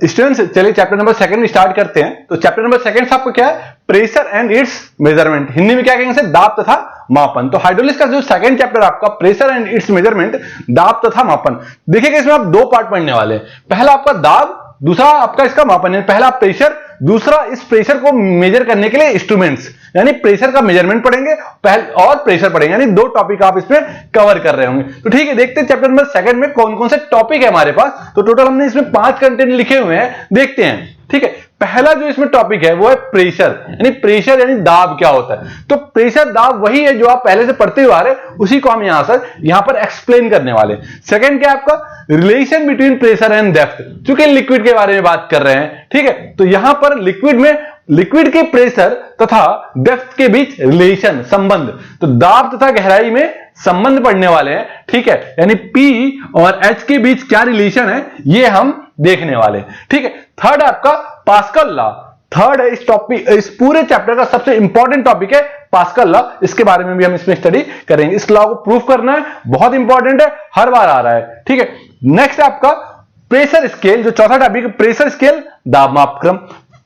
Students चलिए chapter number 2 start करते हैं। तो चैप्टर नंबर 2 आपको क्या है, pressure and it's measurement, Hindi में क्या कहेंगे सर, दाब तथा मापन। तो हाइड्रोलिक्स का जो सेकंड चैप्टर आपका प्रेशर एंड इट्स मेजरमेंट, दाब तथा मापन। देखिएगा इसमें आप दो पार्ट पढ़ने वाले हैं, पहला आपका दाब, दूसरा आपका इसका मापन है। पहला प्रेशर, दूसरा इस प्रेशर को मेजर करने के लिए इंस्ट्रूमेंट्स, यानी प्रेशर का मेजरमेंट पढ़ेंगे और प्रेशर पढ़ेंगे, यानी दो टॉपिक आप इसमें कवर कर रहे होंगे। तो ठीक है, देखते हैं चैप्टर नंबर 2 में कौन कौन से टॉपिक है हमारे पास। तो टोटल हमने इसमें 5 कंटेंट लिखे हुए हैं, देखते हैं। ठीक है, पहला जो इसमें टॉपिक है वो है प्रेशर, यानी प्रेशर यानी दाब क्या होता है। तो प्रेशर दाब वही है जो आप पहले से पढ़ते हुए आ रहे हैं, उसी को हम यहां पर एक्सप्लेन करने वाले। सेकंड क्या है आपका, relation between pressure and depth, क्योंकि लिक्विड के बारे में बात कर रहे हैं। ठीक है, तो यहां पर लिक्विड के प्रेशर तथा डेप्थ के बीच रिलेशन, संबंध, तो दाब तथा गहराई में संबंध पढ़ने वाले हैं। ठीक है, यानी P और H के बीच क्या रिलेशन है ये हम देखने वाले हैं। ठीक है, थर्ड आपका पास्कल लॉ, थर्ड है इस टॉपिक, इस पूरे चैप्टर का सबसे इंपॉर्टेंट टॉपिक है पास्कल लॉ। इसके बारे में भी हम इसमें स्टडी करेंगे। इस लॉ को प्रूव करना है, बहुत इंपॉर्टेंट है, हर बार आ रहा है। ठीक है, नेक्स्ट आपका प्रेशर स्केल, जो चौथा टॉपिक है प्रेशर स्केल, दाब मापक्रम।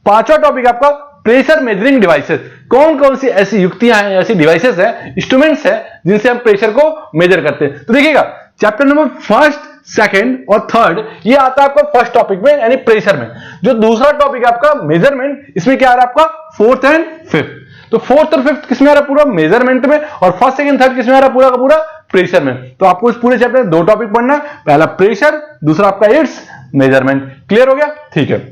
पांचवा टॉपिक आपका प्रेशर मेजरिंग डिवाइसेस, कौन कौन सी ऐसी युक्तियां हैं, ऐसी डिवाइसेस हैं, इंस्ट्रूमेंट्स हैं जिनसे हम प्रेशर को मेजर करते हैं। तो देखिएगा चैप्टर नंबर 1, 2 और 3 ये आता है आपका फर्स्ट टॉपिक में, यानी प्रेशर में। जो दूसरा टॉपिक है आपका मेजरमेंट, इसमें क्या आ रहा है आपका 4th एंड 5th। तो 4th और 5th किसमें आ रहा है, पूरा मेजरमेंट में, और 1st, 2nd, 3rd किसमें आ रहा है, पूरा का पूरा प्रेशर में। तो आपको इस पूरे चैप्टर में दो टॉपिक पढ़ना है, पहला प्रेशर, दूसरा आपका इट्स मेजरमेंट। क्लियर हो गया? ठीक है,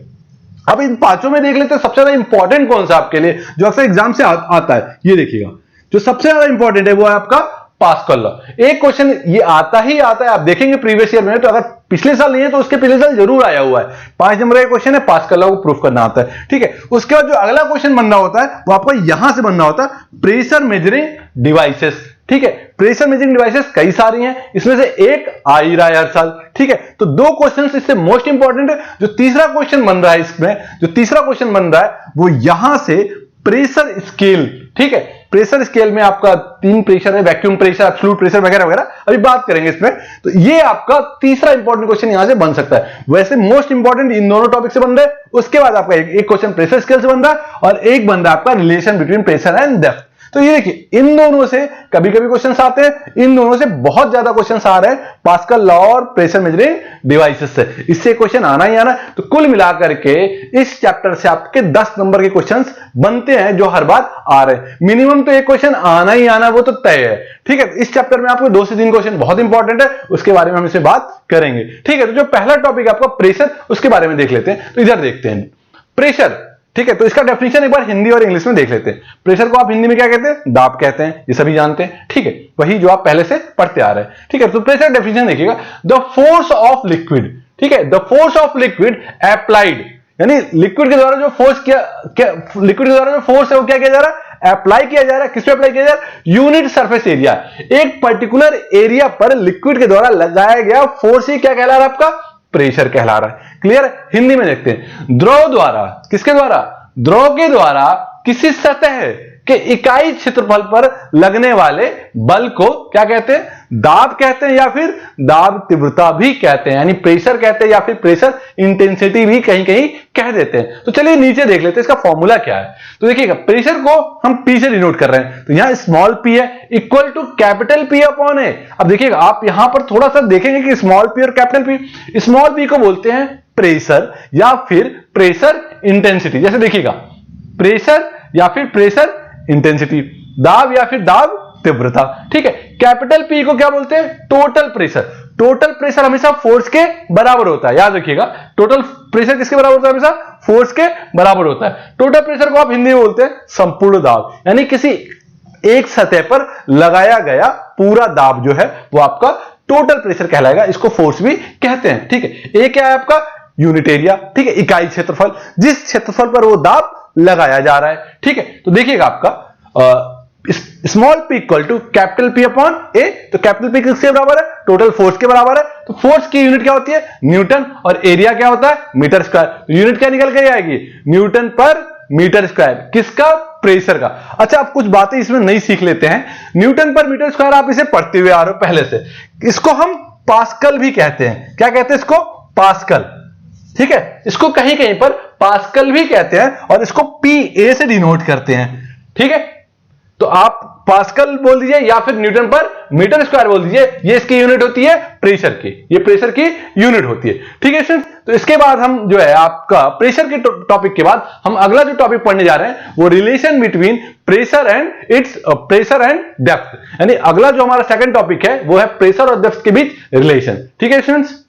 अब इन पांचों में देख लेते हैं सबसे ज्यादा इंपॉर्टेंट कौन सा आपके लिए, जो अक्सर एग्जाम से आता है। ये देखिएगा, जो सबसे ज्यादा इंपॉर्टेंट है वो है आपका पास्कल लॉ। एक क्वेश्चन ये आता ही आता है, आप देखेंगे प्रीवियस ईयर में, तो अगर पिछले साल नहीं है तो उसके पिछले साल जरूर आया हुआ है। 5 नंबर का क्वेश्चन है, पास्कल लॉ को प्रूफ करना आता है। ठीक है, उसके बाद जो अगला क्वेश्चन बनना होता है वो आपको यहां से बनना होता है, प्रेशर मेजरिंग डिवाइसेस। ठीक है, प्रेशर मेजरिंग डिवाइसेस कई सारी हैं, इसमें से एक आ ही रहा है हर साल। ठीक है, तो दो क्वेश्चन इससे मोस्ट इंपॉर्टेंट है। जो तीसरा क्वेश्चन बन रहा है इसमें, जो तीसरा क्वेश्चन बन रहा है वो यहां से प्रेशर स्केल। ठीक है, प्रेशर स्केल में आपका 3 प्रेशर है, वैक्यूम प्रेशर, एब्सोल्यूट प्रेशर वगैरह वगैरह, अभी बात करेंगे इसमें। तो ये आपका तीसरा इंपॉर्टेंट क्वेश्चन यहां से बन सकता है। वैसे मोस्ट इंपॉर्टेंट इन दोनों टॉपिक से बन रहा है, उसके बाद आपका एक क्वेश्चन प्रेशर स्केल से बन रहा है और एक बन रहा है आपका relation between pressure and depth. तो ये देखिए, इन दोनों से कभी कभी क्वेश्चंस आते हैं, इन दोनों से बहुत ज्यादा क्वेश्चंस आ रहे हैं पास्कल लॉ और प्रेशर मेजरिंग डिवाइसेस से। इससे क्वेश्चन आना ही आना। तो कुल मिलाकर के इस चैप्टर से आपके 10 नंबर के क्वेश्चंस बनते हैं, जो हर बार आ रहे हैं। मिनिमम तो एक क्वेश्चन आना ही आना, वो तो तय है। ठीक है, इस चैप्टर में आपको 2 से 3 क्वेश्चन बहुत इंपॉर्टेंट है, उसके बारे में हम इसे बात करेंगे। ठीक है, तो जो पहला टॉपिक आपका प्रेशर, उसके बारे में देख लेते हैं। तो इधर देखते हैं प्रेशर। ठीक है, तो इसका डेफिनेशन एक बार हिंदी और इंग्लिश में देख लेते हैं। प्रेशर को आप हिंदी में क्या कहते हैं, दाब कहते हैं, ये सभी जानते हैं। ठीक है, वही जो आप पहले से पढ़ते आ रहे हैं। ठीक है, तो प्रेशर डेफिनेशन देखिएगा, द फोर्स ऑफ लिक्विड। ठीक है, the force of liquid applied, यानी लिक्विड के द्वारा जो फोर्स लिक्विड के द्वारा जो फोर्स है वो क्या किया जा रहा है, अप्लाई किया जा रहा है। किस पे अप्लाई किया जा रहा है, यूनिट सरफेस एरिया, एक पर्टिकुलर एरिया पर लिक्विड के द्वारा लगाया गया फोर्स ही क्या कहला रहा है, आपका प्रेशर कहला रहा है। क्लियर? हिंदी में देखते हैं, द्रव द्वारा, किसके द्वारा, द्रव के द्वारा किसी सतह के इकाई क्षेत्रफल पर लगने वाले बल को क्या कहते हैं, दाब कहते हैं, या फिर दाब तीव्रता भी कहते हैं, यानी प्रेशर कहते हैं, या फिर प्रेशर इंटेंसिटी भी कहीं कहीं कह देते हैं। तो चलिए नीचे देख लेते हैं इसका फॉर्मूला क्या है। तो देखिएगा, प्रेशर को हम P से डिनोट कर रहे हैं, तो यहां स्मॉल p है equal to capital P upon A। अब देखिएगा, आप यहां पर थोड़ा सा देखेंगे कि स्मॉल p और कैपिटल P, स्मॉल p को बोलते हैं प्रेशर या फिर प्रेशर इंटेंसिटी। जैसे देखिएगा, प्रेशर या फिर प्रेशर इंटेंसिटी, दाब या फिर दाब तीव्रता। ठीक है, कैपिटल P को क्या बोलते हैं, टोटल प्रेशर। टोटल प्रेशर हमेशा फोर्स के बराबर होता है, याद रखिएगा। टोटल प्रेशर किसके बराबर होता है, हमेशा फोर्स के बराबर होता है। टोटल प्रेशर को आप हिंदी में बोलते हैं संपूर्ण दाब, यानी किसी एक सतह पर लगाया गया पूरा दाब जो है वो आपका टोटल प्रेशर कहलाएगा। इसको फोर्स भी कहते हैं। ठीक है, एक क्या है आपका यूनिट एरिया। ठीक है, इकाई क्षेत्रफल, जिस क्षेत्रफल पर वो दाब लगाया जा रहा है। ठीक है, तो देखिएगा आपका small p equal to capital P upon A। तो कैपिटल P किसके बराबर है, टोटल फोर्स के बराबर है। तो फोर्स की यूनिट क्या होती है, न्यूटन, और एरिया क्या होता है, मीटर स्क्वायर। तो यूनिट क्या निकल के आएगी, न्यूटन पर मीटर स्क्वायर। किसका, प्रेशर का। अच्छा, आप कुछ बातें इसमें नहीं सीख लेते हैं। न्यूटन पर मीटर स्क्वायर आप इसे पढ़ते हुए आ रहे हो पहले से। इसको हम पास्कल भी कहते हैं। क्या कहते हैं इसको, पास्कल। ठीक है, इसको कहीं कहीं पर पास्कल भी कहते हैं और इसको PA से डिनोट करते हैं। ठीक है, तो आप पास्कल बोल दीजिए या फिर न्यूटन पर मीटर स्क्वायर बोल दीजिए, ये इसकी यूनिट होती है प्रेशर की, ये प्रेशर की यूनिट होती है। ठीक है स्टूडेंट्स, तो इसके बाद हम जो है आपका प्रेशर के टॉपिक के बाद हम अगला जो टॉपिक पढ़ने जा रहे हैं वो relation between pressure and depth, यानी अगला जो हमारा सेकंड टॉपिक है वो है प्रेशर और डेप्थ के बीच रिलेशन। ठीक है स्टूडेंट्स,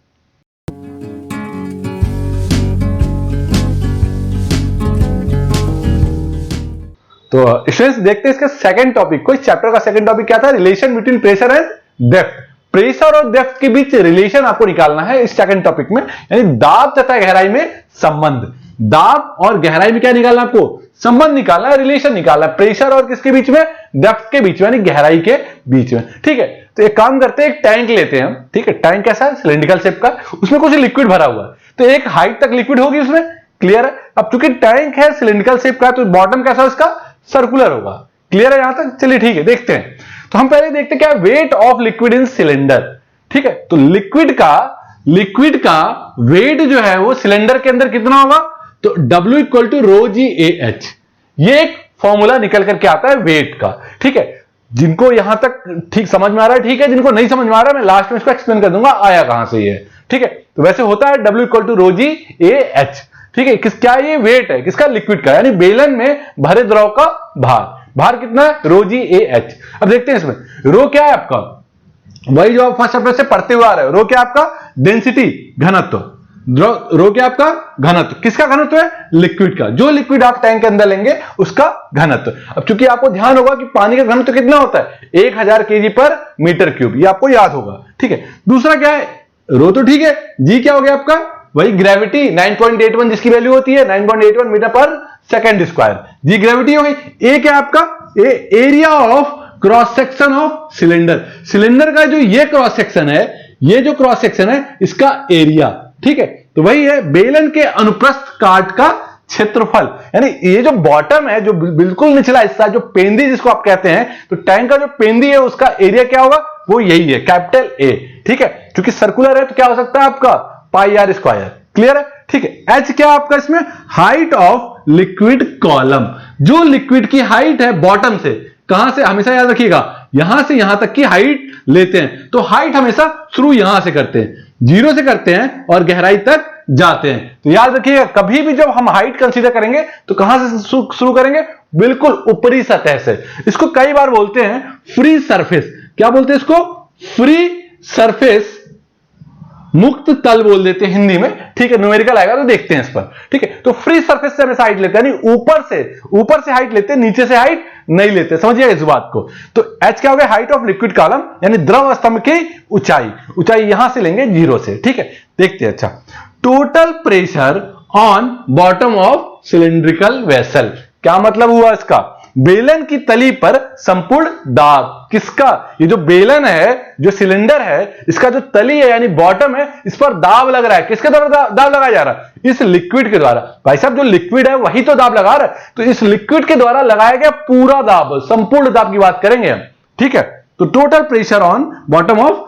तो स्टूडेंट्स देखते हैं इसका सेकंड टॉपिक को। इस चैप्टर का सेकंड टॉपिक क्या था? Relation between pressure and depth. Pressure और डेप्थ के बीच रिलेशन आपको निकालना है इस सेकंड टॉपिक में, यानी दाब तथा गहराई में संबंध। दाब और गहराई में क्या निकालना है आपको? संबंध निकालना है, रिलेशन निकालना है, प्रेशर और किसके बीच में? डेप्थ के बीच में, यानी गहराई के बीच में। ठीक है, तो एक काम करते हैं, एक टैंक लेते हैं हम। ठीक है, टैंक कैसा है? सिलेंड्रिकल शेप का, उसमें कुछ लिक्विड भरा हुआ है, तो एक हाइट तक लिक्विड होगी उसमें। क्लियर है? अब चूंकि टैंक है सिलेंड्रिकल शेप का, तो बॉटम कैसा है उसका? सर्कुलर होगा। क्लियर है यहां तक? चलिए ठीक है, देखते हैं। तो हम पहले देखते हैं क्या weight of liquid in cylinder. ठीक है, तो लिक्विड का वेट जो है वो सिलेंडर के अंदर कितना होगा? तो W equal to rho g A h, ये एक फॉर्मूला निकल करके आता है वेट का। ठीक है, जिनको यहां तक ठीक समझ में आ रहा है ठीक है, जिनको नहीं समझ में आ रहा है मैं लास्ट में इसको एक्सप्लेन कर दूंगा आया कहां से ये। ठीक है, तो वैसे होता है W equal to rho g A h. ठीक है, क्या ये वेट है किसका? लिक्विड का, यानी बेलन में भरे द्रव का भार कितना है? रो जी ए एच। अब देखते हैं इसमें रो क्या है आपका, वही जो आप फर्स्ट चैप्टर से पढ़ते हुए आ रहे हो। रो क्या आपका? डेंसिटी, घनत्व। रो क्या आपका? घनत्व। किसका घनत्व है? लिक्विड का। जो लिक्विड आप टैंक के अंदर लेंगे उसका घनत्व। अब चूंकि आपको ध्यान होगा कि पानी का घनत्व कितना होता है? 1000 kg पर मीटर क्यूब, ये आपको याद होगा। ठीक है, दूसरा क्या है? रो तो ठीक है, जी क्या हो गया आपका? वही ग्रेविटी 9.81 जिसकी वैल्यू होती है 9.81 मीटर पर सेकंड स्क्वायर, जी ग्रेविटी हो गई। ए क्या आपका? A area of cross section of cylinder. Cylinder का जो ये क्रॉस सेक्शन है, ये जो क्रॉस सेक्शन है इसका एरिया। ठीक है, तो वही है बेलन के अनुप्रस्थ काट का क्षेत्रफल, यानी ये जो बॉटम है, जो बिल्कुल निचला हिस्सा, जो पेंदी जिसको आप कहते हैं, तो टैंक का जो पेंदी है उसका एरिया क्या होगा? वो यही है, कैपिटल ए। ठीक है, क्योंकि सर्कुलर है तो क्या हो सकता है आपका? पाई आर स्क्वायर। क्लियर है? ठीक है, एच क्या आपका इसमें? Height of liquid column. जो लिक्विड की हाइट है बॉटम से, कहां से? हमेशा याद रखिएगा, यहां से यहां तक की हाइट लेते हैं, तो हाइट हमेशा शुरू यहां से करते हैं, 0 से करते हैं और गहराई तक जाते हैं। तो याद रखिएगा, कभी भी जब हम हाइट कंसीडर करेंगे तो कहां से शुरू करेंगे? बिल्कुल ऊपरी सतह से। इसको कई बार बोलते हैं फ्री सरफेस। क्या बोलते हैं इसको? फ्री सरफेस, मुक्त तल बोल देते हैं हिंदी में। ठीक है, न्यूमेरिकल आएगा तो देखते हैं इस पर। ठीक है, तो फ्री सरफेस से हमेशा हाइट लेते हैं, यानी ऊपर से हाइट लेते हैं, नीचे से हाइट नहीं लेते। समझिए इस बात को। तो एच क्या हो गया? हाइट ऑफ लिक्विड कॉलम, यानी द्रव स्तंभ की ऊंचाई यहां से लेंगे 0 से। ठीक है, देखते हैं। अच्छा, total pressure on bottom of cylindrical vessel, क्या मतलब हुआ इसका? बेलन की तली पर संपूर्ण दाब। किसका? ये जो बेलन है, जो सिलेंडर है, इसका जो तली है यानी बॉटम है, इस पर दाब लग रहा है। किसके द्वारा दाब लगाया जा रहा है? इस लिक्विड के द्वारा। भाई साहब, जो लिक्विड है वही तो दाब लगा रहा है, तो इस लिक्विड के द्वारा लगाया गया पूरा दाब, संपूर्ण दाब की बात करेंगे हम। ठीक है, तो total pressure on bottom of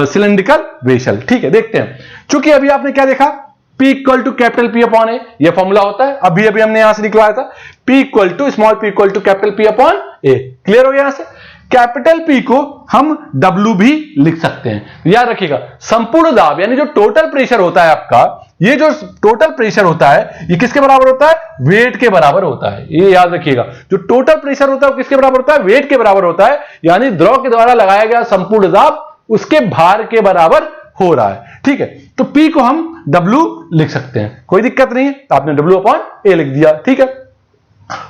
cylindrical vessel. ठीक है, देखते हैं। चूंकि अभी आपने क्या देखा? P equal to capital P upon A, यह फॉर्मूला होता है। अभी हमने यहां से निकलवाया था P equal to small p equal to capital P upon A. Clear हो गया? यहां से कैपिटल P को हम W भी लिख सकते हैं। याद रखिएगा, संपूर्ण दाब यानी जो टोटल प्रेशर होता है आपका, ये जो टोटल प्रेशर होता है ये किसके बराबर होता है? वेट के बराबर होता है। ये याद रखिएगा, जो टोटल प्रेशर होता है वो किसके बराबर होता है? वेट के बराबर होता है, यानी द्रव के द्वारा लगाया गया संपूर्ण दाब उसके भार के बराबर हो रहा है। ठीक है, तो P को हम W लिख सकते हैं, कोई दिक्कत नहीं है। तो आपने W अपॉन ए लिख दिया। ठीक है,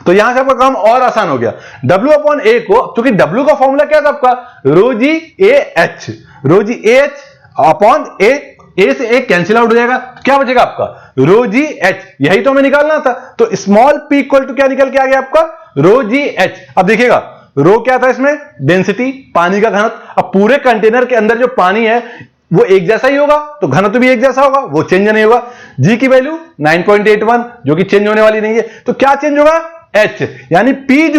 तो यहां से आपका काम और आसान हो गया। W अपॉन ए को, क्योंकि W का फॉर्मूला क्या था आपका? Rho g A h. Rho g A h upon A, A से ए कैंसिल आउट हो जाएगा, तो क्या बचेगा आपका? Rho g H. यही तो हमें निकालना था। तो स्मॉल p इक्वल टू क्या निकल के आ गया आपका? Rho g H. अब देखिएगा, रो क्या था इसमें? डेंसिटी, पानी का घनत्व। अब पूरे कंटेनर के अंदर जो पानी है वो एक जैसा ही होगा, तो घनत्व भी एक जैसा होगा, वो चेंज नहीं होगा। जी की वैल्यू 9.81 जो कि चेंज होने वाली नहीं है, तो क्या चेंज होगा? एच, यानी P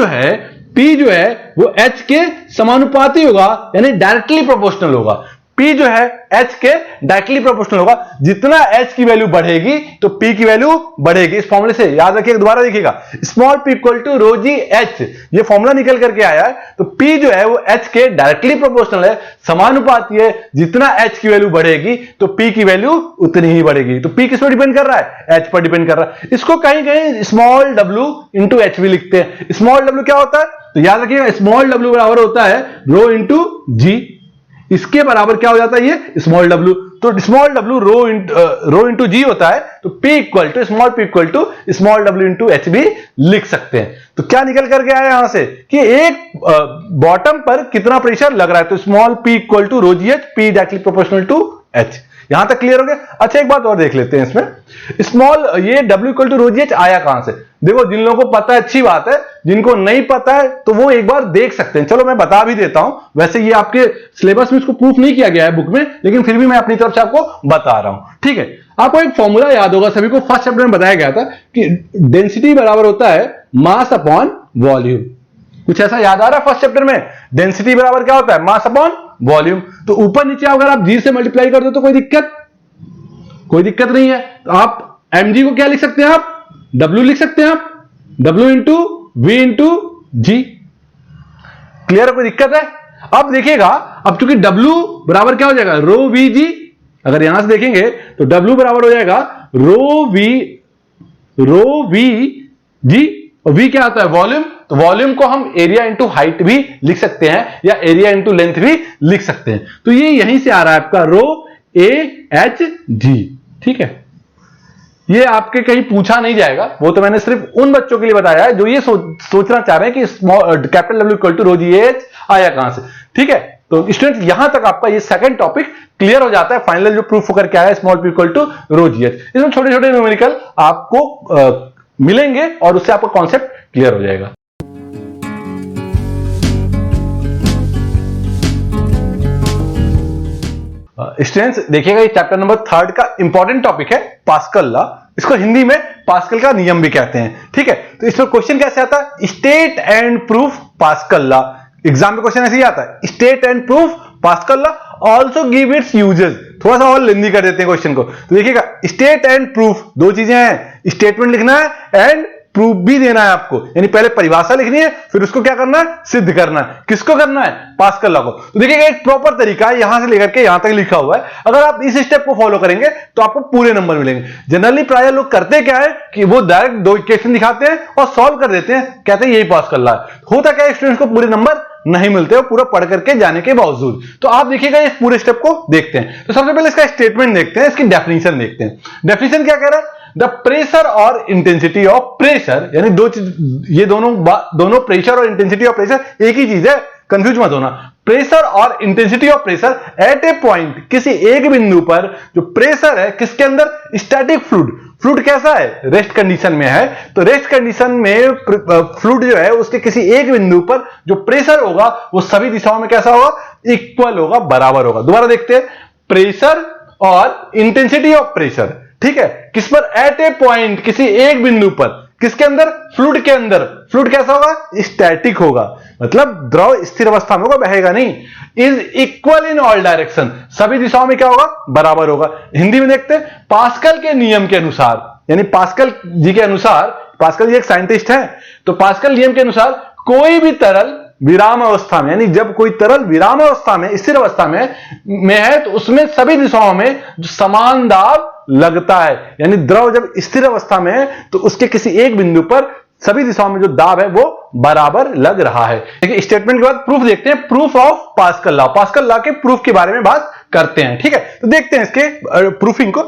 जो है वो H के समानुपाती होगा, यानी डायरेक्टली प्रोपोर्शनल होगा। P जो है H के डायरेक्टली प्रोपोर्शनल होगा। जितना H की वैल्यू बढ़ेगी तो P की वैल्यू बढ़ेगी। इस फॉर्मूले से याद रखिएगा, दोबारा देखिएगा, small p equal to rho g H, ये फॉर्मूला निकल करके आया है। तो P जो है वो H के डायरेक्टली प्रोपोर्शनल है, समानुपाती है। जितना H की वैल्यू बढ़ेगी तो P की वैल्यू उतनी ही बढ़ेगी। तो P किस पर डिपेंड कर रहा है? H पर डिपेंड कर रहा है। इसको कहीं कहीं स्मॉल w इंटू एच भी लिखते हैं। स्मॉल w क्या होता है? तो याद रखिएगा, स्मॉल w बराबर होता है रो इंटू जी। इसके बराबर क्या हो जाता है? ये स्मॉल w। तो small w rho into g होता है। तो p equal to small p equal to small w into h भी लिख सकते हैं। तो क्या निकल करके आया यहां से कि एक बॉटम पर कितना प्रेशर लग रहा है? तो small p equal to rho g h, p directly proportional to h। यहां तक क्लियर हो गया? अच्छा, एक बात और देख लेते हैं इसमें, स्मॉल ये w equal to rho g h आया कहां से? देखो, जिन लोगों को पता है अच्छी बात है, जिनको नहीं पता है तो वो एक बार देख सकते हैं। चलो मैं बता भी देता हूं, वैसे ये आपके सिलेबस में इसको प्रूफ नहीं किया गया है बुक में, लेकिन फिर भी मैं अपनी तरफ से आपको बता रहा हूं। ठीक है, आपको एक फॉर्मूला याद होगा, सभी को फर्स्ट चैप्टर में बताया गया था कि डेंसिटी बराबर होता है मास अपॉन वॉल्यूम। कुछ ऐसा याद आ रहा है फर्स्ट चैप्टर में? डेंसिटी बराबर क्या होता है? Mass upon volume. तो ऊपर नीचे अगर आप जी से मल्टीप्लाई कर दो तो कोई दिक्कत नहीं है। तो आप mg को क्या लिख सकते हैं? आप w लिख सकते हैं, आप w into v into g. Clear है? कोई दिक्कत है? अब देखिएगा, अब चूंकि w बराबर क्या हो जाएगा? रो वी जी। अगर यहां से देखेंगे तो w बराबर हो जाएगा रो वी जी, और v क्या आता है? वॉल्यूम। तो वॉल्यूम को हम एरिया इंटू हाइट भी लिख सकते हैं, या एरिया इंटू लेंथ भी लिख सकते हैं। तो ये यहीं से आ रहा है आपका रो ए एच जी। ठीक है, ये आपके कहीं पूछा नहीं जाएगा, वो तो मैंने सिर्फ उन बच्चों के लिए बताया है जो ये सोचना चाह रहे हैं कि capital W equal to rho g h आया कहां से। ठीक है, तो स्टूडेंट यहां तक आपका ये सेकंड टॉपिक क्लियर हो जाता है। फाइनल जो प्रूफ होकर के आया small p equal to rho g h, इसमें छोटे छोटे न्यूमेरिकल आपको मिलेंगे और उससे आपका कॉन्सेप्ट क्लियर हो जाएगा। स्टूडेंट्स देखिएगा, ये चैप्टर नंबर 3 का इंपॉर्टेंट टॉपिक है पास्कल लॉ। इसको हिंदी में पास्कल का नियम भी कहते हैं। ठीक है, तो इसमें क्वेश्चन कैसे आता है? State and proof pascal law. Exam में क्वेश्चन ऐसे ही आता है, state and proof pascal law, also give its uses. थोड़ा सा और लेंदी कर देते हैं क्वेश्चन को। तो देखिएगा, स्टेट एंड प्रूफ दो चीजें हैं, स्टेटमेंट लिखना है एंड प्रूफ भी देना है आपको। यानी पहले परिभाषा लिखनी है, फिर उसको क्या करना है? सिद्ध करना है। किसको करना है? पास्कल लॉ को। तो देखिएगा, एक प्रॉपर तरीका है, यहां से लेकर के यहां तक लिखा हुआ है। अगर आप इस स्टेप को फॉलो करेंगे तो आपको पूरे नंबर मिलेंगे। जनरली प्राय लोग करते क्या है कि वो डायरेक्ट दो इक्वेशन दिखाते हैं और सॉल्व कर देते हैं, कहते हैं यही पास्कल लॉ है। होता क्या है, स्टूडेंट्स को पूरे नंबर नहीं मिलते हो पूरा पढ़ करके जाने के बावजूद। तो आप देखिएगा, इस पूरे स्टेप को देखते हैं। तो सबसे पहले इसका स्टेटमेंट देखते हैं, इसकी डेफिनेशन देखते हैं। डेफिनेशन क्या कह रहा है? द प्रेशर और इंटेंसिटी ऑफ प्रेशर, यानी ये दोनों प्रेशर और इंटेंसिटी ऑफ प्रेशर एक ही चीज है, कंफ्यूज मत होना। प्रेशर और intensity of pressure at a point, किसी एक बिंदु पर जो प्रेशर है किसके अंदर? स्टैटिक फ्लूइड कैसा है? रेस्ट कंडीशन में है। तो रेस्ट कंडीशन में फ्लूइड जो है उसके किसी एक बिंदु पर जो प्रेशर होगा वो सभी दिशाओं में कैसा होगा? इक्वल होगा, बराबर होगा। दोबारा देखते हैं, प्रेशर और इंटेंसिटी ऑफ प्रेशर, ठीक है, किस पर? एट ए पॉइंट, किसी एक बिंदु पर, किसके अंदर? फ्लूइड के अंदर। फ्लूइड कैसा होगा? स्टैटिक होगा, मतलब द्रव स्थिर अवस्था में होगा, बहेगा नहीं। Is equal in all direction, सभी दिशाओं में क्या होगा? बराबर होगा। हिंदी में देखते हैं, पास्कल के नियम के अनुसार, यानी पास्कल जी के अनुसार, पास्कल जी एक साइंटिस्ट है, तो पास्कल नियम के अनुसार कोई भी तरल विराम अवस्था में, यानी जब कोई तरल विराम अवस्था में, स्थिर अवस्था में है, तो उसमें सभी दिशाओं में समान दाब लगता है। यानी द्रव जब स्थिर अवस्था में है तो उसके किसी एक बिंदु पर सभी दिशाओं में जो दाब है वो बराबर लग रहा है। देखिए, स्टेटमेंट के बाद प्रूफ देखते हैं, proof of pascal law. Pascal law के प्रूफ के बारे में बात करते हैं। ठीक है, तो देखते हैं इसके प्रूफिंग को।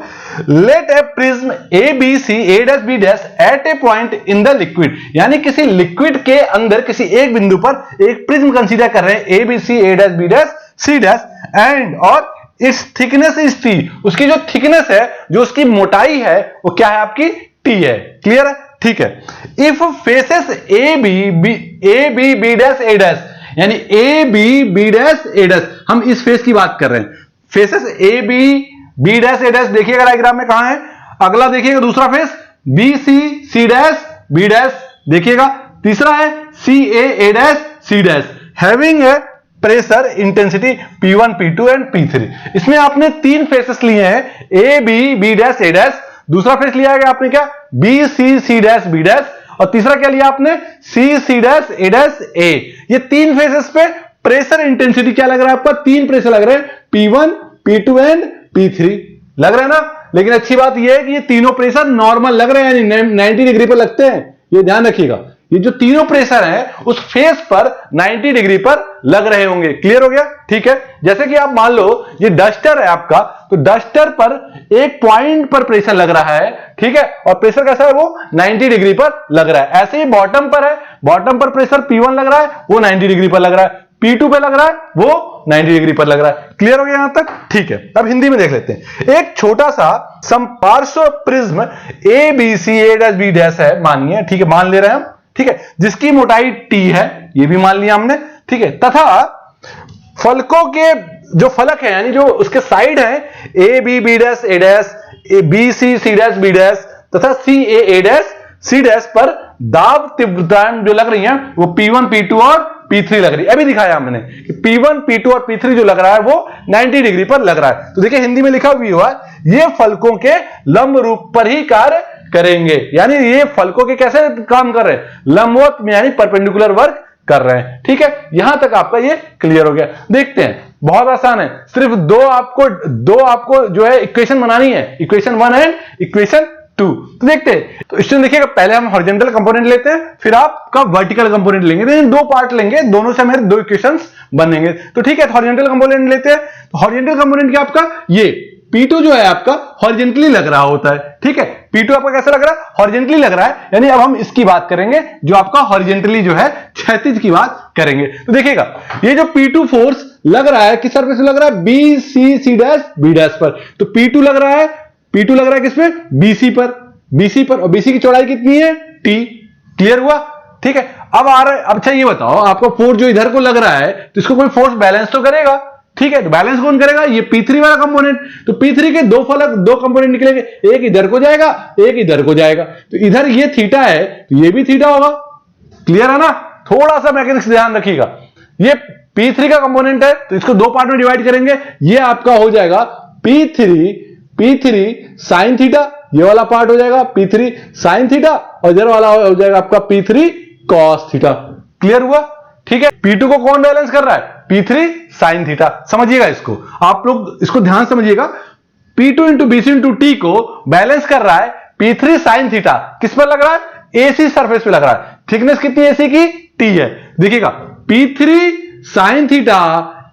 Let a prism A B C A dash B dash at a point in the liquid, यानी किसी लिक्विड के अंदर किसी एक बिंदु पर एक प्रिज्म कंसीडर कर रहे हैं, A B C A dash B dash C dash, and और इट्स थिकनेस इज टी, उसकी जो थिकनेस है, जो उसकी मोटाई है, वो क्या है? आपकी टी है। क्लियर है? ठीक है। If faces A B B dash A dash, यानी A B B dash A dash, हम इस फेस की बात कर रहे हैं। Faces A B dash A dash देखिएगा डायग्राम में कहां है। अगला देखिएगा दूसरा face B C dash B dash देखिएगा। तीसरा है C A dash C dash, having pressure intensity P1, P2 and P3। इसमें आपने तीन फेसेस लिए हैं, A B B dash A dash, दूसरा फेस लिया है आपने क्या B C C dash B dash, और तीसरा क्या लिया आपने सी सी डैश ए डैश ए। ये तीन फेसेस पे प्रेशर इंटेंसिटी क्या लग रहा है आपका, तीन प्रेशर लग रहे हैं, P1, P2 एंड P3 लग रहा है ना। लेकिन अच्छी बात यह है कि ये तीनों प्रेशर नॉर्मल लग रहे हैं, यानी 90 डिग्री पर लगते हैं, ये ध्यान रखिएगा। ये जो तीनों प्रेशर हैं उस फेस पर 90 डिग्री पर लग रहे होंगे। क्लियर हो गया, ठीक है। जैसे कि आप मान लो ये डस्टर है आपका, तो डस्टर पर एक पॉइंट पर प्रेशर लग रहा है, ठीक है, और प्रेशर कैसा है वो 90 डिग्री पर लग रहा है। ऐसे ही बॉटम पर है, बॉटम पर प्रेशर P1 लग रहा है, वो 90 डिग्री पर लग रहा है, P2 पे लग रहा है, वो 90 डिग्री पर लग रहा है। क्लियर हो गया यहां तक, ठीक है। अब हिंदी में देख लेते हैं। एक छोटा सा समपार्श्व prism A B C A dash B dash है, मानिए, ठीक है, मान ले रहे हैं हम, ठीक है, जिसकी मोटाई T है, ये भी मान लिया हमने, ठीक है, तथा फलकों के जो फलक है यानी जो उसके साइड है A B B dash A dash, B C C dash B dash तथा C A dash C dash पर दाब तीव्रताएं जो लग रही हैं वो P1, P2 और P3 लग रही है। अभी दिखाया हमने कि P1, P2 और P3 जो लग रहा है वो 90 डिग्री पर लग रहा है। तो देखिए हिंदी में लिखा हुआ है ये फलकों के लंब रूप पर ही कार्य करेंगे, यानी ये फलकों के कैसे काम कर रहे हैं, लंबवत में, यानी परपेंडिकुलर वर्क कर रहे हैं। ठीक है, यहां तक आपका ये क्लियर हो गया। देखते हैं, बहुत आसान है, सिर्फ दो आपको जो है इक्वेशन बनानी है, इक्वेशन 1 एंड इक्वेशन 2। तो देखते हैं, तो स्टूडेंट देखिएगा, पहले हम हॉरिजॉन्टल कंपोनेंट लेते हैं, फिर आपका वर्टिकल कंपोनेंट लेंगे, तो दो पार्ट लेंगे, दोनों से हमारे दो इक्वेशंस बनेंगे। तो ठीक है, हॉरिजॉन्टल कंपोनेंट लेते हैं। तो हॉरिजॉन्टल कंपोनेंट क्या आपका, ये P2 जो है आपका हॉरिजॉन्टली लग रहा होता है। ठीक है, P2 आपका कैसा लग रहा है, हॉरिजॉन्टली लग रहा है, यानी अब हम इसकी बात करेंगे जो आपका हॉरिजॉन्टली जो है क्षैतिज की बात करेंगे। तो देखिएगा, ये जो P2 फोर्स लग रहा है किस सरफेस पे लग रहा है, B C C dash B dash पर। तो P2 लग रहा है किसमें, BC पर, और BC की चौड़ाई कितनी है, T। क्लियर हुआ, ठीक है। अब आ रहा है, अच्छा ये बताओ, आपका फोर्स जो इधर को लग रहा है तो इसको कोई फोर्स बैलेंस तो करेगा। ठीक है, तो बैलेंस कौन करेगा, ये P3 वाला कंपोनेंट। तो P3 के दो कंपोनेंट निकलेंगे, एक इधर को जाएगा, एक इधर को जाएगा। तो इधर ये थीटा है तो ये भी थीटा होगा। क्लियर है ना, थोड़ा सा मैकेनिक्स ध्यान रखिएगा। ये P3 का कंपोनेंट है तो इसको दो पार्ट में डिवाइड करेंगे, ये आपका हो जाएगा P3 साइन थीटा, ये वाला पार्ट हो जाएगा P3 साइन थीटा, और इधर वाला हो जाएगा आपका P3 कॉस थीटा। क्लियर हुआ, ठीक है। P2 को कौन बैलेंस कर रहा है, P3 साइन थीटा। समझिएगा इसको, आप लोग इसको ध्यान समझिएगा। P2 into BC into T को बैलेंस कर रहा है P3 साइन थीटा, किस पर लग रहा है, AC सरफेस पे लग रहा है। थिकनेस कितनी AC की, T है। देखिएगा, P3 sine theta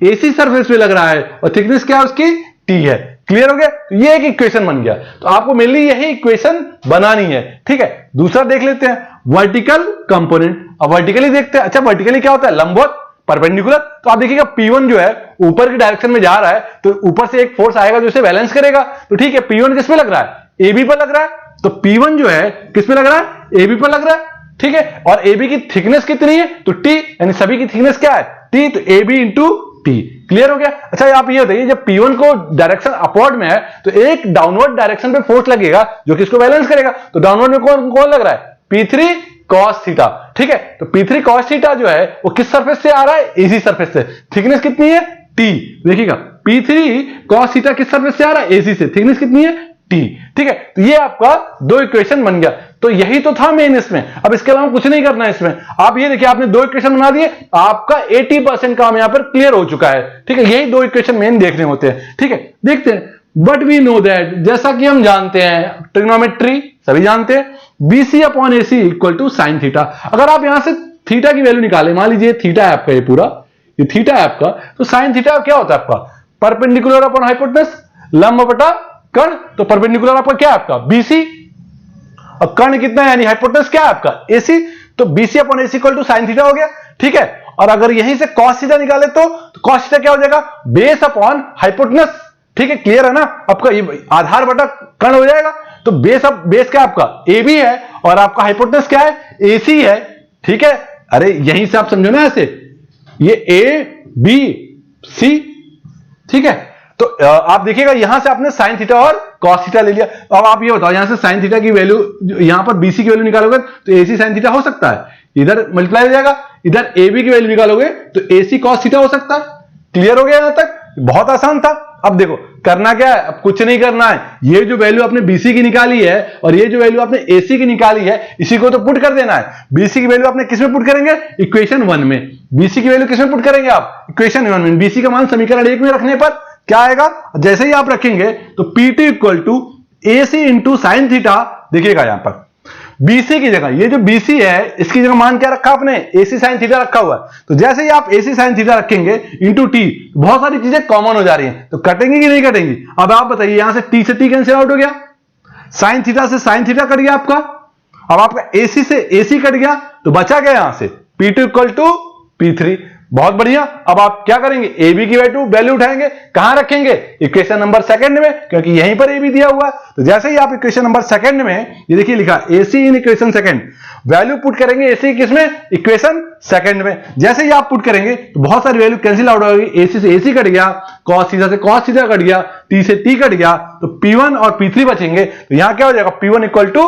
AC surface पे लग रहा है और थिकनेस क्या है उसकी, T है। क्लियर हो गया, तो ये एक इक्वेशन बन गया। तो आपको मेनली यही इक्वेशन बनानी है। ठीक है, दूसरा देख लेते हैं, वर्टिकल कंपोनेंट। अब वर्टिकली देखते हैं। अच्छा, वर्टिकली क्या होता है, लंबवत, परपेंडिकुलर। तो आप देखिएगा P1 जो है ऊपर की डायरेक्शन में जा रहा है, तो ऊपर से एक फोर्स आएगा जो इसे बैलेंस करेगा। तो ठीक है, P1 किस पे लग रहा है, AB पर लग रहा है। तो P1 जो है किस पे लग रहा है, AB पर लग रहा है। ठीक है, और AB की थिकनेस कितनी है, तो T, यानी सभी की थिकनेस क्या है, T, तो AB इंटू T। क्लियर हो गया। अच्छा, आप ये बताइए, जब P1 को डायरेक्शन अपवर्ड में है तो एक डाउनवर्ड डायरेक्शन पे फोर्स लगेगा जो कि इसको बैलेंस करेगा। तो डाउनवर्ड में कौन लग रहा है, P3 cos थीटा। ठीक है, तो P3 cos थीटा जो है वो किस सरफेस से आ रहा है, AC सरफेस से। थिकनेस कितनी है, T। देखिएगा, P3 cos थीटा किस सरफेस से आ रहा है, AC से। थिकनेस कितनी है, T। ठीक है, तो ये आपका दो इक्वेशन बन गया। तो यही तो था मेन इसमें, अब इसके अलावा कुछ नहीं करना है इसमें। आप ये देखिए, आपने दो इक्वेशन बना दिए, आपका 80% काम यहां पर क्लियर हो चुका है। ठीक है, यही दो इक्वेशन मेन देखने होते हैं। ठीक है, देखते हैं। बट वी नो दैट, जैसा कि हम जानते हैं, ट्रिग्नोमेट्री सभी जानते हैं, BC upon AC equal to sine theta. अगर आप यहां से थीटा की वैल्यू निकालें, मान लीजिए थीटा है आपका, ये पूरा ये थीटा है आपका, तो साइन थीटा क्या होता है आपका, परपेंडिकुलर अपॉन हाइपोटेनस, लंब बटा कर्ण। तो परपेंडिकुलर आपका क्या है, आपका BC, और कर्ण कितना है, यानी हाइपोटेनस क्या है आपका, AC। तो BC upon AC equal to sine theta हो गया। ठीक है, और अगर यहीं से cos थीटा निकाले तो cos थीटा क्या हो जाएगा, बेस अपॉन हाइपोटेनस। ठीक है, क्लियर है ना, आपका ये आधार बटा कर्ण हो जाएगा। तो बेस क्या आपका AB है और आपका हाइपोटेनस क्या है, AC है। ठीक है, अरे यहीं से आप समझो ना, ऐसे ये ABC। ठीक है, तो आप देखिएगा, यहां से आपने साइन थीटा और कॉस थीटा ले लिया। अब आप ये बताओ, यहां से साइन थीटा की वैल्यू, यहां पर BC की वैल्यू निकालोगे तो AC साइन थीटा हो सकता है, इधर मल्टीप्लाई हो जाएगा, इधर ए बी की वैल्यू निकालोगे तो AC cos थीटा हो सकता है। क्लियर हो गया यहां तक? बहुत आसान था। अब देखो करना क्या है, अब कुछ नहीं करना है, ये जो वैल्यू आपने BC की निकाली है और ये जो वैल्यू आपने AC की निकाली है, इसी को तो पुट कर देना है। BC की वैल्यू आपने किस में पुट करेंगे? इक्वेशन 1 में। BC की वैल्यू किस में पुट करेंगे आप? इक्वेशन 1 में। BC का मान समीकरण 1 में रखने पर क्या आएगा? जैसे ही आप रखेंगे तो P2 equal to AC into sine theta, देखिएगा यहां पर BC की जगह ये जो BC है इसकी जगह मान क्या रखा आपने? AC sin थीटा रखा हुआ है। तो जैसे ही आप AC sin थीटा रखेंगे इंटू T, बहुत सारी चीजें कॉमन हो जा रही हैं, तो कटेंगी कि नहीं कटेंगी? अब आप बताइए, यहां से T से T कैंसिल आउट हो गया, sin थीटा से sin थीटा कट गया आपका, अब आपका AC से AC कट गया, तो बचा गया यहां से P2 इक्वल टू P3। बहुत बढ़िया। अब आप क्या करेंगे? AB की वैल्यू उठाएंगे, कहां रखेंगे? इक्वेशन नंबर सेकंड में, क्योंकि यहीं पर AB दिया हुआ है। तो जैसे ही आप इक्वेशन नंबर सेकंड में, ये देखिए लिखा AC in equation second, value put करेंगे AC किसमें? इक्वेशन सेकंड में। जैसे ही आप पुट करेंगे तो बहुत सारी वैल्यू कैंसिल आउट हो गई, AC से AC कट गया, cos थीटा से cos थीटा कट गया, T से T कट गया, तो P1 और P3 बचेंगे। तो यहां क्या हो जाएगा? P1 equal to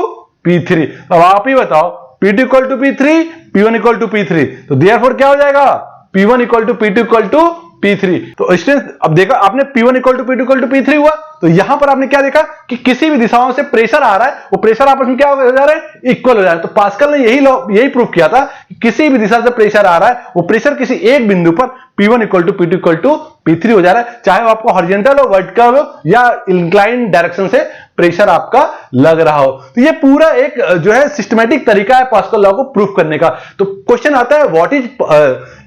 P3। अब आप ही बताओ, P2 equal to P3, P1 equal to P3, तो देयरफॉर क्या हो जाएगा? P1 equal to P2 equal to P3। तो स्टूडेंट्स अब देखा आपने P1 equal to P2 equal to P3 हुआ, तो यहां पर आपने क्या देखा कि किसी भी दिशाओं से प्रेशर आ रहा है, वो प्रेशर आपस में क्या हो जा रहा है? इक्वल हो जा रहा है। तो पास्कल ने यही प्रूव किया था कि किसी भी दिशा से प्रेशर आ रहा है, वो प्रेशर किसी एक बिंदु पर P1 equal to P2 equal to P3 हो जा रहा है, चाहे वो आपको हॉरिजॉन्टल हो, वर्टिकल हो या इंक्लाइन डायरेक्शन से प्रेशर आपका लग रहा हो। तो ये पूरा एक जो है सिस्टमैटिक तरीका है पास्कल लॉ को प्रूफ करने का। तो क्वेश्चन आता है what is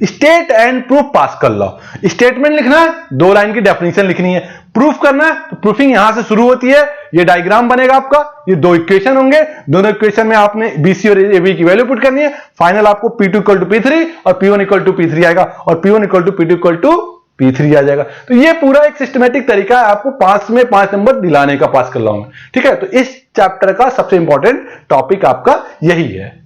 state and proof pascal law. Statement लिखना है, 2 लाइन की डेफिनेशन लिखनी है। प्रूफ करना है तो प्रूफिंग यहां से शुरू होती है, ये डायग्राम बनेगा आपका, ये 2 इक्वेशन होंगे, दोनों इक्वेशन में आपने BC और AB की वैल्यू पुट करनी है। फाइनल आपको P2 इक्वल टू P3 और P1 इक्वल टू P3 आएगा और P1 equal to P2 equal to P3 आ जाएगा। तो ये पूरा एक सिस्टमैटिक तरीका है आपको 5 में 5 नंबर दिलाने का पास्कल लॉ में। ठीक है, तो इस चैप्टर का सबसे इंपॉर्टेंट टॉपिक आपका यही है।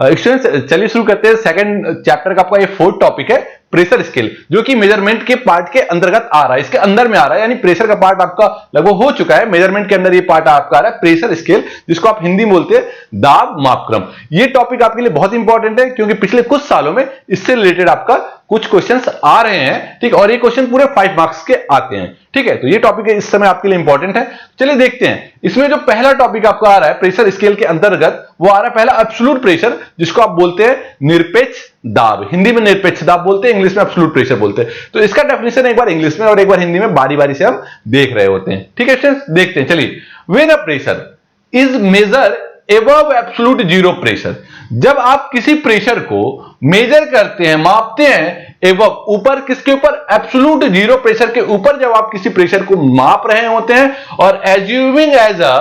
स्टूडेंट्स चलिए शुरू करते हैं। सेकंड चैप्टर का आपका ये 4th टॉपिक है प्रेशर स्केल, जो कि मेजरमेंट के पार्ट के अंतर्गत आ रहा है, इसके अंदर में आ रहा है, यानी प्रेशर का पार्ट आपका लगभग हो चुका है, मेजरमेंट के अंदर ये पार्ट आपका आ रहा है प्रेशर स्केल, जिसको आप हिंदी में बोलते हैं दाब मापक्रम। ये टॉपिक आपके लिए बहुत इंपॉर्टेंट है, क्योंकि पिछले कुछ सालों में इससे रिलेटेड आपका कुछ क्वेश्चंस आ रहे हैं, ठीक, और ये क्वेश्चन पूरे 5 मार्क्स के आते हैं। ठीक है, तो ये टॉपिक इस समय आपके लिए इंपॉर्टेंट है। चलिए देखते हैं, इसमें जो पहला टॉपिक आपका आ रहा है प्रेशर स्केल के अंतर्गत, वो आ रहा है पहला एब्सोल्यूट प्रेशर, जिसको आप बोलते हैं निरपेक्ष दाब। हिंदी में निरपेक्ष दाब बोलते हैं, इंग्लिश में एब्सोल्यूट प्रेशर बोलते हैं। तो इसका डेफिनेशन एक बार इंग्लिश में और एक बार हिंदी में बारी बारी से हम देख रहे होते हैं। ठीक है स्टूडेंट्स, देखते हैं। चलिए, when a pressure is measure above absolute zero pressure, जब आप किसी प्रेशर को मेजर करते हैं, मापते हैं, एबव ऊपर, किसके ऊपर? एब्सोल्यूट जीरो प्रेशर के ऊपर जब आप किसी प्रेशर को माप रहे होते हैं, और assuming as a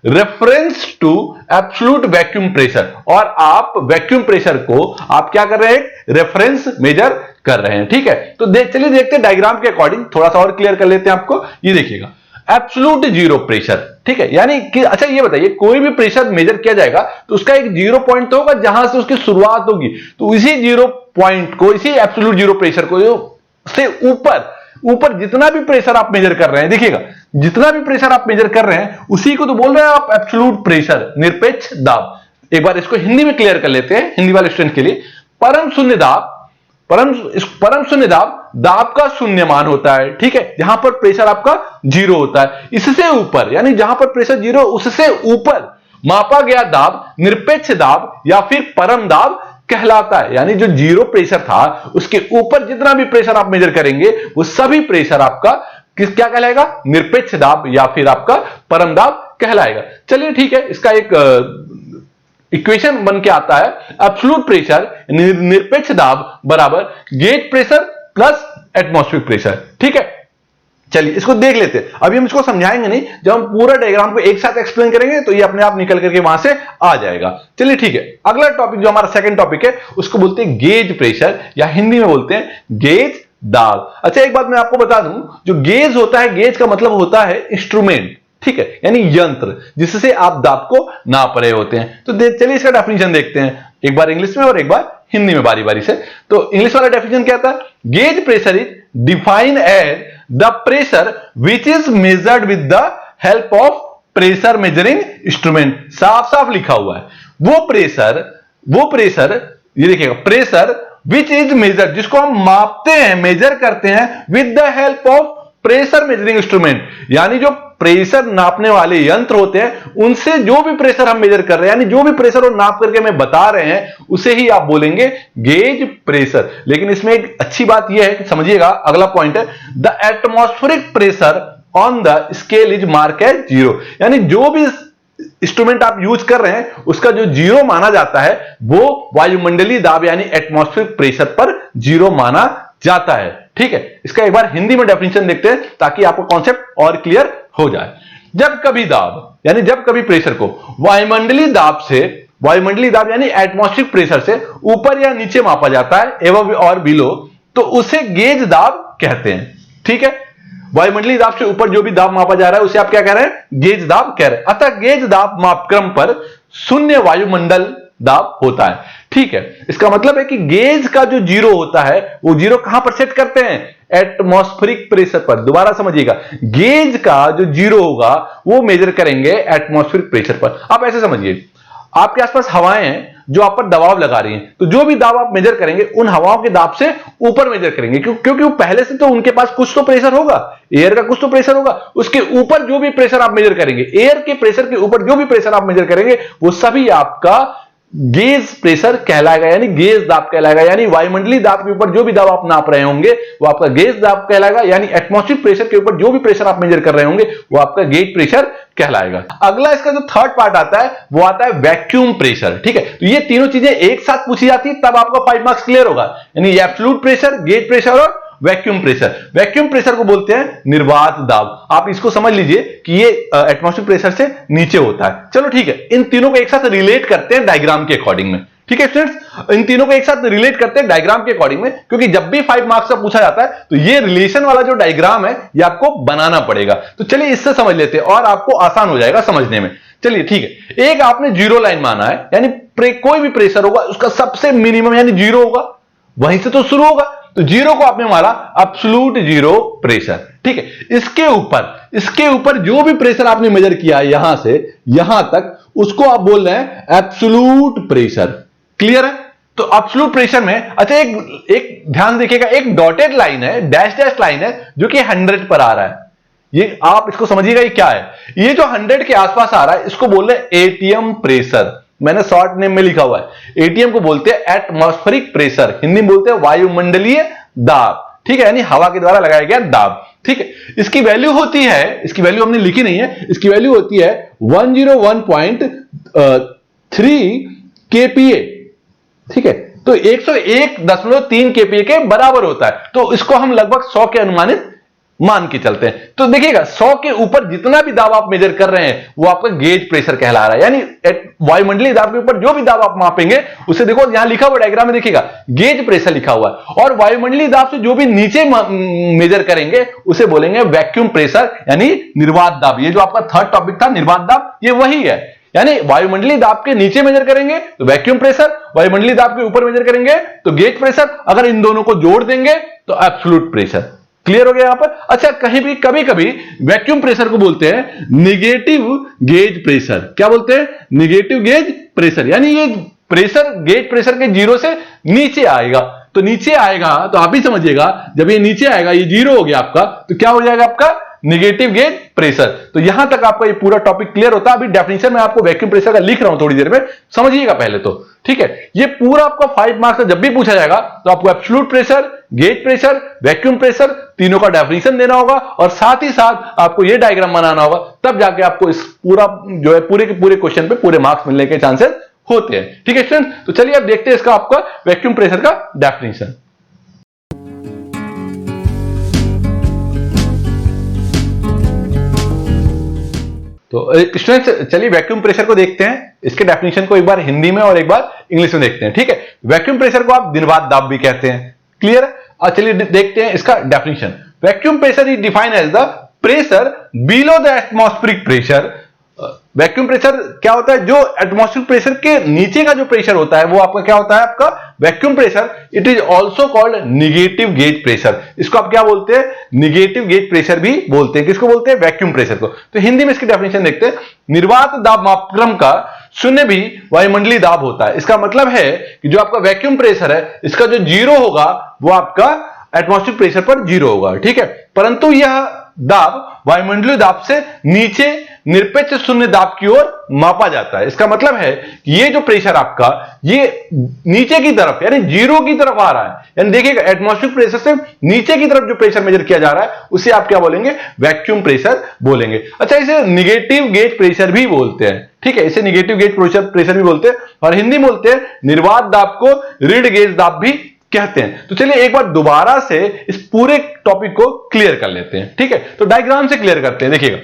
reference to absolute vacuum pressure, और आप वैक्यूम प्रेशर को आप क्या कर रहे हैं? रेफरेंस मेजर कर रहे हैं। ठीक है, तो चलिए देखते हैं डायग्राम के अकॉर्डिंग, थोड़ा सा और क्लियर कर लेते हैं आपको। ये देखिएगा एब्सोल्यूट जीरो प्रेशर, ठीक है, यानी कि अच्छा ये बताइए, कोई भी प्रेशर मेजर किया जाएगा तो उसका एक जीरो पॉइंट तो होगा जहां से उसकी शुरुआत होगी, तो इसी जीरो पॉइंट को, इसी एब्सोल्यूट जीरो प्रेशर को से ऊपर जितना भी प्रेशर आप मेजर कर रहे हैं, देखिएगा जितना भी प्रेशर आप मेजर कर रहे हैं उसी को तो बोल रहे हैं आप एब्सोल्यूट प्रेशर, निरपेक्ष दाब। एक बार इसको हिंदी में क्लियर कर लेते हैं, हिंदी वाले स्टूडेंट के लिए। परम शून्य दाब, परम शून्य दाब का शून्य मान होता है, ठीक है, जहां पर प्रेशर आपका जीरो होता है। इससे ऊपर, यानी जहां पर प्रेशर जीरो, उससे ऊपर मापा गया दाब निरपेक्ष दाब या फिर परम दाब कहलाता है। यानी जो जीरो प्रेशर था उसके ऊपर जितना भी प्रेशर आप मेजर करेंगे वो सभी प्रेशर आपका क्या कहलाएगा? निरपेक्ष दाब या फिर आपका परम दाब कहलाएगा। चलिए ठीक है, इसका एक इक्वेशन बन के आता है, एब्सोल्यूट प्रेशर निरपेक्ष दाब बराबर gauge pressure plus atmospheric pressure. ठीक है, चलिए इसको देख लेते हैं। अभी हम इसको समझाएंगे नहीं, जब हम पूरा डायग्राम को एक साथ एक्सप्लेन करेंगे तो ये अपने आप निकल करके वहां से आ जाएगा। चलिए ठीक है, अगला टॉपिक जो हमारा सेकंड टॉपिक है उसको बोलते हैं गेज प्रेशर, या हिंदी में बोलते हैं गेज दाब। अच्छा एक बात मैं आपको बता दूं, जो गेज होता है, गेज का मतलब होता है इंस्ट्रूमेंट, ठीक है, यानी यंत्र जिससे आप दाब को नाप रहे होते हैं। तो चलिए इसका डेफिनेशन देखते हैं, एक बार इंग्लिश में और एक बार हिंदी में बारी बारी से। तो इंग्लिश वाला डेफिनेशन क्या था? Gauge pressure is defined as the pressure which is measured with the help of pressure measuring instrument. साफ साफ लिखा हुआ है, वो प्रेशर ये देखिएगा, प्रेशर विच इज मेजर्ड, जिसको हम मापते हैं, मेजर करते हैं with the help of pressure measuring instrument, यानी जो प्रेशर नापने वाले यंत्र होते हैं उनसे जो भी प्रेशर हम मेजर कर रहे हैं, यानी जो भी प्रेशर वो नाप करके हमें बता रहे हैं, उसे ही आप बोलेंगे गेज प्रेशर। लेकिन इसमें एक अच्छी बात यह है कि समझिएगा, अगला पॉइंट है the atmospheric pressure on the scale is mark as zero, यानी जो भी इंस्ट्रूमेंट आप यूज कर रहे हैं उसका जो जीरो माना जाता है वो वायुमंडलीय दाब यानी एटमॉस्फेरिक प्रेशर पर जीरो माना जाता है। ठीक है, इसका एक बार हिंदी में डेफिनेशन देखते हैं ताकि आपको कॉन्सेप्ट और क्लियर हो जाए। जब कभी दाब यानी जब कभी प्रेशर को वायुमंडलीय दाब यानी एटमॉस्फेरिक प्रेशर से ऊपर या नीचे मापा जाता है एवं और बिलो, तो उसे गेज दाब कहते हैं। ठीक है, वायुमंडलीय दाब से ऊपर जो भी दाब मापा जा रहा है उसे आप क्या कह रहे हैं? गेज दाब कह रहे हैं। अतः गेज दाब मापक्रम पर शून्य वायुमंडल दाब होता है। ठीक है, इसका मतलब है कि गेज का जो जीरो होता है वो जीरो कहां पर सेट करते हैं? एटमॉस्फेरिक प्रेशर पर। दोबारा समझिएगा, गेज का जो जीरो होगा वो मेजर करेंगे एटमॉस्फेरिक प्रेशर पर। आप ऐसे समझिए, आपके आसपास हवाएं हैं जो आप पर दबाव लगा रही हैं, तो जो भी दाब आप मेजर करेंगे उन हवाओं के दाब से ऊपर मेजर करेंगे, क्योंकि वो पहले से तो उनके पास कुछ तो प्रेशर होगा, एयर का कुछ तो प्रेशर होगा। उसके ऊपर जो भी प्रेशर आप मेजर करेंगे, एयर के प्रेशर के ऊपर जो भी प्रेशर आप मेजर करेंगे वो सभी आपका गेज प्रेशर कहलाएगा, यानी गेज दाब कहलाएगा। यानी वायुमंडलीय दाब के ऊपर जो भी दाब आप नाप रहे होंगे वो आपका गेज दाब कहलाएगा, यानी एटमॉस्फेरिक प्रेशर के ऊपर जो भी प्रेशर आप मेजर कर रहे होंगे वो आपका गेज प्रेशर कहलाएगा। अगला इसका जो थर्ड पार्ट आता है वो आता है वैक्यूम प्रेशर। ठीक है, तो ये तीनों चीजें एक साथ पूछी जाती है तब आपका 5 मार्क्स क्लियर होगा, यानी एब्सोल्यूट प्रेशर, गेज प्रेशर और वैक्यूम प्रेशर। वैक्यूम प्रेशर को बोलते हैं निर्वात दाब। आप इसको समझ लीजिए कि ये एटमॉस्फेरिक प्रेशर से नीचे होता है। चलो ठीक है, इन तीनों को एक साथ रिलेट करते हैं डायग्राम के अकॉर्डिंग में। ठीक है स्टूडेंट्स, इन तीनों को एक साथ रिलेट करते हैं डायग्राम के अकॉर्डिंग में, क्योंकि जब भी 5 मार्क्स का पूछा जाता है तो ये रिलेशन वाला जो डायग्राम है ये आपको बनाना पड़ेगा। तो चलिए इससे समझ लेते हैं और आपको आसान हो जाएगा समझने में। चलिए ठीक है, एक आपने जीरो लाइन माना है, यानी कोई भी प्रेशर होगा उसका सबसे मिनिमम यानी जीरो होगा, वहीं से तो शुरू होगा। तो जीरो को आपने माना एब्सोल्यूट जीरो प्रेशर। ठीक है, इसके ऊपर जो भी प्रेशर आपने मेजर किया है यहां से यहां तक, उसको आप बोल रहे हैं एब्सोल्यूट प्रेशर। क्लियर है? तो एब्सोल्यूट प्रेशर में अच्छा एक ध्यान देखिएगा, एक डॉटेड लाइन है, डैश डैश लाइन है जो कि 100 पर आ रहा है। ये आप इसको समझिएगा, ये क्या है? ये जो 100 के आसपास आ रहा है इसको बोल रहे हैं एटीएम प्रेशर। मैंने शॉर्ट नेम में लिखा हुआ है, एटीएम को बोलते हैं एटमॉस्फेरिक प्रेशर, हिंदी में बोलते हैं वायुमंडलीय दाब। ठीक है, यानी हवा के द्वारा लगाया गया दाब। ठीक है, इसकी वैल्यू होती है, इसकी वैल्यू हमने लिखी नहीं है, इसकी वैल्यू होती है 101.3 kPa। ठीक है, तो 101.3 kPa के बराबर होता है। तो इसको हम लगभग 100 के अनुमानित मान के चलते हैं। तो देखिएगा 100 के ऊपर जितना भी दाब आप मेजर कर रहे हैं वो आपका गेज प्रेशर कहला रहा है, यानी वायुमंडलीय दाब के ऊपर जो भी दाब आप मापेंगे उसे देखो यहां लिखा हुआ डायग्राम में देखिएगा गेज प्रेशर लिखा हुआ है, और वायुमंडलीय दाब से जो भी नीचे मेजर करेंगे उसे बोलेंगे वैक्यूम प्रेशर यानी निर्वात दाब। ये जो आपका थर्ड टॉपिक था निर्वात दाब, ये वही है, यानी वायुमंडलीय दाब के नीचे मेजर करेंगे तो वैक्यूम प्रेशर, वायुमंडलीय दाब के ऊपर मेजर करेंगे तो गेज प्रेशर, अगर इन दोनों को जोड़ देंगे तो एब्सोल्यूट प्रेशर। क्लियर हो गया यहां पर? अच्छा, कभी कभी वैक्यूम प्रेशर को बोलते हैं निगेटिव गेज प्रेशर। क्या बोलते हैं? निगेटिव गेज प्रेशर, यानी ये प्रेशर गेज प्रेशर के जीरो से नीचे आएगा। तो नीचे आएगा तो आप ही समझिएगा, जब ये नीचे आएगा, ये जीरो हो गया आपका, तो क्या हो जाएगा आपका? Negative gauge pressure. तो यहां तक आपका ये पूरा टॉपिक क्लियर होता है। अभी डेफिनेशन में आपको वैक्यूम प्रेशर का लिख रहा हूं, थोड़ी देर में समझिएगा पहले तो। ठीक है, ये पूरा आपका 5 मार्क्स का जब भी पूछा जाएगा तो आपको absolute pressure, gauge pressure, vacuum pressure तीनों का डेफिनेशन देना होगा, और साथ ही साथ आपको ये डायग्राम बनाना होगा, तब जाके आपको इस पूरा जो है पूरे के पूरे क्वेश्चन पे पूरे मार्क्स मिलने के चांसेस होते हैं। ठीक है स्टूडेंट, तो चलिए अब देखते हैं इसका आपका वैक्यूम प्रेशर का डेफिनेशन। तो स्टूडेंट्स चलिए वैक्यूम प्रेशर को देखते हैं, इसके डेफिनेशन को एक बार हिंदी में और एक बार इंग्लिश में देखते हैं। ठीक है, वैक्यूम प्रेशर को आप निर्वात दाब भी कहते हैं। क्लियर? और चलिए देखते हैं इसका definition. Vacuum pressure is defined as the pressure below the atmospheric pressure vacuum pressure क्या होता है, जो एटमॉस्फेरिक प्रेशर के नीचे का जो प्रेशर होता है वो आपका क्या होता है, आपका vacuum pressure. It is also called negative gauge pressure. इसको आप क्या बोलते हैं, निगेटिव गेज प्रेशर भी बोलते हैं। किसको बोलते हैं, वैक्यूम प्रेशर को। तो हिंदी में इसकी डेफिनेशन देखते हैं। निर्वात दाब मापक्रम का शून्य भी वायुमंडलीय दाब होता है। इसका मतलब है कि जो आपका वैक्यूम प्रेशर है, इसका जो जीरो होगा वो आपका एटमॉस्फेरिक प्रेशर पर जीरो होगा, ठीक है। परंतु यह दाब वायुमंडलीय दाब से नीचे निरपेक्ष शून्य दाब की ओर मापा जाता है। इसका मतलब है कि ये जो प्रेशर आपका ये नीचे की तरफ यानी जीरो की तरफ आ रहा है, यानी देखिएगा एटमॉस्फेरिक प्रेशर से नीचे की तरफ जो प्रेशर मेजर किया जा रहा है उसे आप क्या बोलेंगे, वैक्यूम प्रेशर बोलेंगे। अच्छा, इसे निगेटिव गेज प्रेशर भी बोलते हैं, ठीक है, इसे निगेटिव गेज प्रेशर भी बोलते हैं, और हिंदी में बोलते हैं निर्वात दाब को ऋण गेज दाब भी कहते हैं। तो चलिए एक बार दोबारा से इस पूरे टॉपिक को क्लियर कर लेते हैं, ठीक है। तो डायग्राम से क्लियर करते हैं। देखिएगा,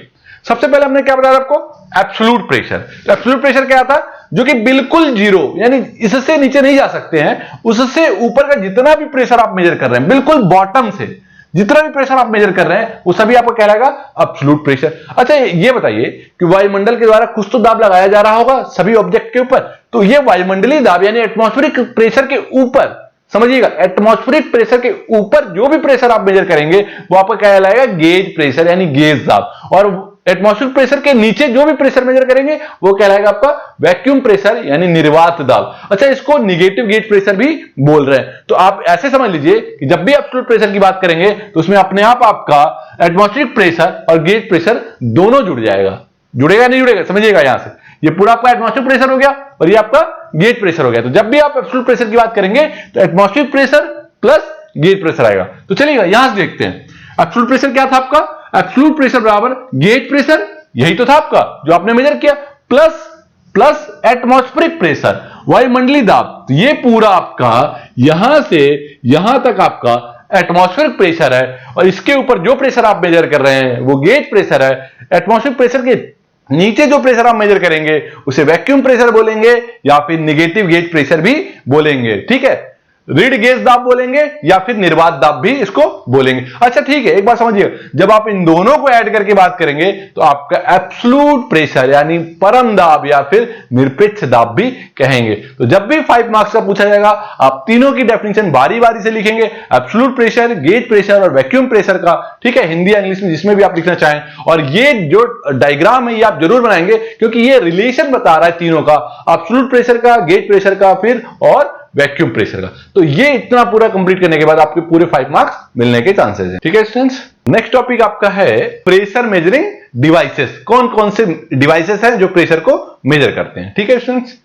सबसे पहले हमने क्या बताया आपको, एब्सोल्यूट प्रेशर। एब्सोल्यूट प्रेशर क्या था, जो कि बिल्कुल जीरो यानी इससे नीचे नहीं जा सकते हैं, उससे ऊपर का जितना भी प्रेशर आप मेजर कर रहे हैं, बिल्कुल बॉटम से जितना भी प्रेशर आप मेजर कर रहे हैं वो सभी आपको कहलाएगा एब्सोल्यूट प्रेशर। अच्छा, ये बताइए कि वायुमंडल के द्वारा कुछ तो दाब लगाया जा रहा होगा सभी ऑब्जेक्ट के ऊपर, तो ये वायुमंडलीय दाब यानी एटमॉस्फेरिक प्रेशर के ऊपर, समझिएगा, एटमॉस्फेरिक प्रेशर के ऊपर जो भी प्रेशर आप मेजर करेंगे वो आपका कहलाएगा गेज प्रेशर यानी गेज दाब, और एटमॉस्फेरिक प्रेशर के नीचे जो भी प्रेशर मेजर करेंगे वो कहलाएगा आपका वैक्यूम प्रेशर यानी निर्वात दाब। अच्छा, इसको निगेटिव गेज प्रेशर भी बोल रहे हैं। तो आप ऐसे समझ लीजिए कि जब भी एब्सोल्यूट प्रेशर की बात करेंगे तो उसमें अपने आप आपका एटमॉस्फेरिक प्रेशर और गेज प्रेशर दोनों जुड़ जाएगा। जुड़ेगा नहीं जुड़ेगा, समझिएगा, यहां से ये पूरा आपका एटमॉस्फेरिक प्रेशर हो गया और ये आपका गेज प्रेशर हो गया। तो जब भी आप एब्सोल्यूट प्रेशर की बात करेंगे तो atmospheric pressure plus gauge pressure आएगा। तो चलिएगा यहां से देखते हैं, एब्सोल्यूट प्रेशर क्या था आपका, एब्सोल्यूट प्रेशर बराबर गेज प्रेशर, यही तो था आपका जो आपने मेजर किया, प्लस एटमॉस्फेरिक प्रेशर वायुमंडलीय दाब। तो ये पूरा आपका यहां से यहां तक आपका एटमॉस्फेरिक प्रेशर है, और इसके ऊपर जो प्रेशर आप मेजर कर रहे हैं वो गेज प्रेशर है। एटमॉस्फेरिक प्रेशर के नीचे जो प्रेशर आप मेजर करेंगे उसे वैक्यूम प्रेशर बोलेंगे या फिर निगेटिव गेज प्रेशर भी बोलेंगे, ठीक है। रीड गेज दाब बोलेंगे या फिर निर्वात दाब भी इसको बोलेंगे। अच्छा ठीक है, एक बात समझिए, जब आप इन दोनों को ऐड करके बात करेंगे तो आपका एब्सोल्यूट प्रेशर यानी परम दाब या फिर निरपेक्ष दाब भी कहेंगे। तो जब भी 5 मार्क्स का पूछा जाएगा आप तीनों की डेफिनेशन बारी बारी से लिखेंगे, एब्सोल्यूट प्रेशर, गेज प्रेशर और वैक्यूम प्रेशर का, ठीक है, हिंदी या इंग्लिश में जिसमें भी आप लिखना चाहें। और ये जो डायग्राम है ये आप जरूर बनाएंगे क्योंकि ये रिलेशन बता रहा है तीनों का, एब्सोल्यूट प्रेशर का, गेज प्रेशर का, फिर और वैक्यूम प्रेशर का। तो ये इतना पूरा कंप्लीट करने के बाद आपके पूरे 5 मार्क्स मिलने के चांसेस हैं, ठीक है स्टूडेंट्स। नेक्स्ट टॉपिक आपका है प्रेशर मेजरिंग डिवाइसेस। कौन कौन से डिवाइसेस हैं जो प्रेशर को मेजर करते हैं, ठीक है स्टूडेंट्स।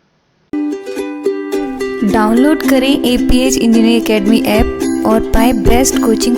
डाउनलोड करें APH इंजीनियरिंग एकेडमी ऐप और पाएं बेस्ट कोचिंग।